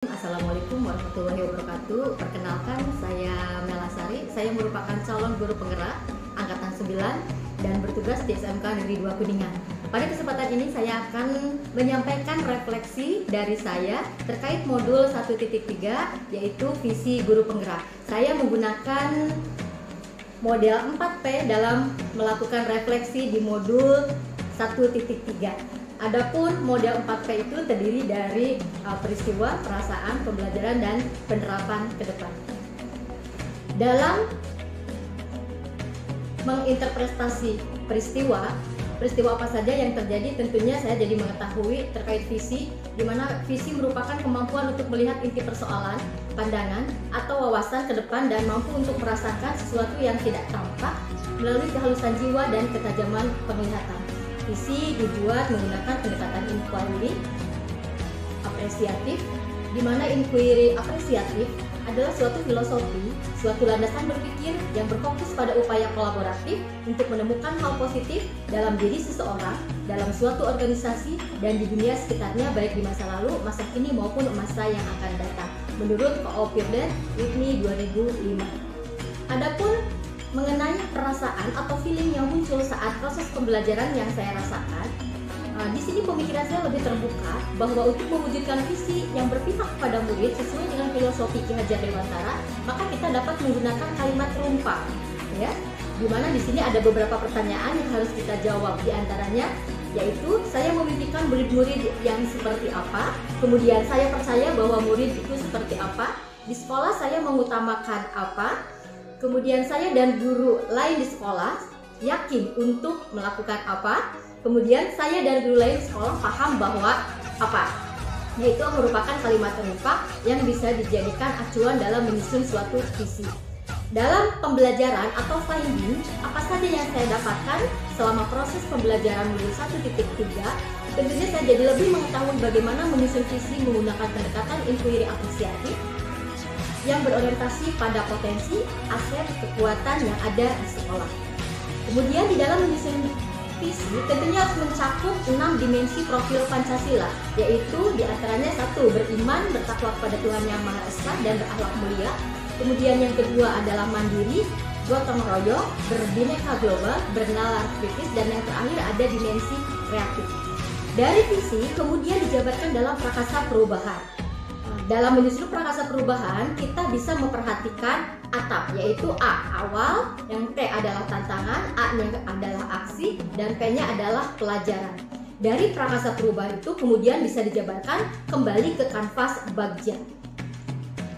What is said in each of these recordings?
Assalamualaikum warahmatullahi wabarakatuh. Perkenalkan, saya Melasari. Saya merupakan calon guru penggerak angkatan 9 dan bertugas di SMK Negeri 2 Kuningan. Pada kesempatan ini saya akan menyampaikan refleksi dari saya terkait modul 1.3 yaitu visi guru penggerak. Saya menggunakan model 4P dalam melakukan refleksi di modul 1.3. Adapun model 4P itu terdiri dari peristiwa, perasaan, pembelajaran, dan penerapan ke depan. Dalam menginterpretasi peristiwa apa saja yang terjadi, tentunya saya jadi mengetahui terkait visi, di mana visi merupakan kemampuan untuk melihat inti persoalan, pandangan, atau wawasan ke depan dan mampu untuk merasakan sesuatu yang tidak tampak melalui kehalusan jiwa dan ketajaman penglihatan. Visi dibuat menggunakan pendekatan inquiry apresiatif, di mana inquiry apresiatif adalah suatu filosofi, suatu landasan berpikir yang berfokus pada upaya kolaboratif untuk menemukan hal positif dalam diri seseorang, dalam suatu organisasi, dan di dunia sekitarnya, baik di masa lalu, masa kini, maupun masa yang akan datang, menurut Cooper Whitney 2005. Adapun mengenai perasaan atau feeling yang muncul saat proses pembelajaran yang saya rasakan, di sini pemikiran saya lebih terbuka bahwa untuk mewujudkan visi yang berpihak pada murid sesuai dengan filosofi Ki Hajar Dewantara, maka kita dapat menggunakan kalimat rumpa, ya. Di mana di sini ada beberapa pertanyaan yang harus kita jawab, di antaranya yaitu saya memimpikan murid-murid yang seperti apa, kemudian saya percaya bahwa murid itu seperti apa, di sekolah saya mengutamakan apa, kemudian saya dan guru lain di sekolah yakin untuk melakukan apa, kemudian saya dan guru lain di sekolah paham bahwa apa, yaitu merupakan kalimat rumpa yang bisa dijadikan acuan dalam menyusun suatu visi. Dalam pembelajaran atau finding, apa saja yang saya dapatkan selama proses pembelajaran modul 1.3, tentunya saya jadi lebih mengetahui bagaimana menyusun visi menggunakan pendekatan inquiry apresiatif yang berorientasi pada potensi, aset, kekuatan yang ada di sekolah. Kemudian di dalam menyusun visi tentunya harus mencakup 6 dimensi profil Pancasila, yaitu diantaranya 1. Beriman, bertakwa kepada Tuhan Yang Maha Esa dan berakhlak mulia. Kemudian yang kedua adalah mandiri, gotong royong, berbineka global, bernalar kritis, dan yang terakhir ada dimensi kreatif. Dari visi kemudian dijabarkan dalam prakasa perubahan. Dalam menyusun prakasa perubahan, kita bisa memperhatikan atap, yaitu A, awal, yang T adalah tantangan, A-nya adalah aksi, dan P-nya adalah pelajaran. Dari prakasa perubahan itu kemudian bisa dijabarkan kembali ke kanvas Bagja.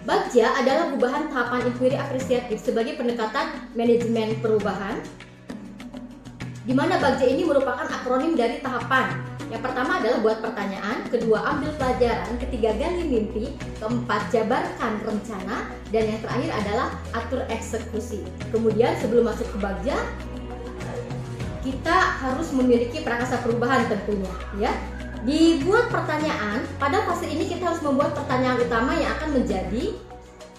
Bagja adalah gubahan tahapan inquiry apresiatif sebagai pendekatan manajemen perubahan, di mana Bagja ini merupakan akronim dari tahapan. Yang pertama adalah buat pertanyaan, kedua ambil pelajaran, ketiga gali mimpi, keempat jabarkan rencana, dan yang terakhir adalah atur eksekusi. Kemudian sebelum masuk ke Bagja, kita harus memiliki prakasa perubahan tentunya, ya. Dibuat pertanyaan, pada fase ini kita harus membuat pertanyaan utama yang akan menjadi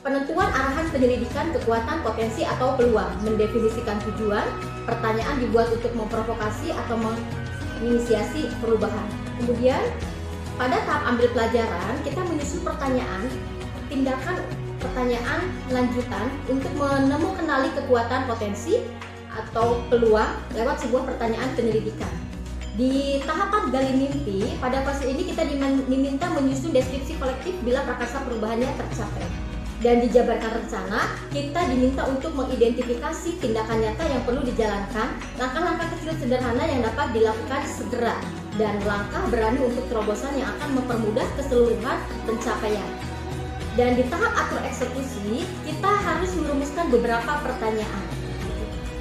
penentuan arahan penyelidikan kekuatan, potensi, atau peluang, mendefinisikan tujuan. Pertanyaan dibuat untuk memprovokasi atau menginisiasi perubahan. Kemudian pada tahap ambil pelajaran kita menyusun pertanyaan, tindakan pertanyaan lanjutan untuk menemukan kekuatan, potensi, atau peluang lewat sebuah pertanyaan penyelidikan. Di tahapan gali mimpi, pada fase ini kita diminta menyusun deskripsi kolektif bila prakasa perubahannya tercapai. Dan dijabarkan rencana, kita diminta untuk mengidentifikasi tindakan nyata yang perlu dijalankan, langkah-langkah kecil sederhana yang dapat dilakukan segera, dan langkah berani untuk terobosan yang akan mempermudah keseluruhan pencapaian. Dan di tahap atur eksekusi, kita harus merumuskan beberapa pertanyaan.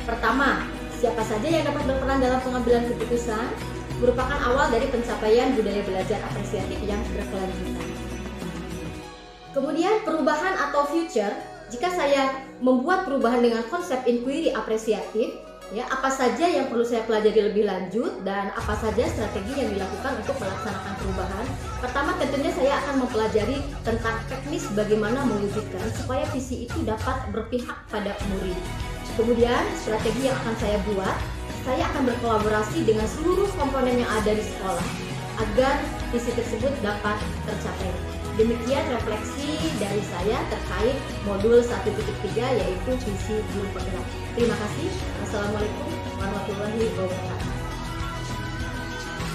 Pertama, siapa saja yang dapat berperan dalam pengambilan keputusan merupakan awal dari pencapaian budaya belajar apresiatif yang berkelanjutan. Kemudian perubahan atau future, jika saya membuat perubahan dengan konsep inquiry apresiatif, ya, apa saja yang perlu saya pelajari lebih lanjut dan apa saja strategi yang dilakukan untuk melaksanakan perubahan. Pertama, tentunya saya akan mempelajari tentang teknis bagaimana mewujudkan supaya visi itu dapat berpihak pada murid. Kemudian strategi yang akan saya buat, saya akan berkolaborasi dengan seluruh komponen yang ada di sekolah agar visi tersebut dapat tercapai. Demikian refleksi dari saya terkait modul 1.3 yaitu visi guru penggerak. Terima kasih. Wassalamualaikum warahmatullahi wabarakatuh.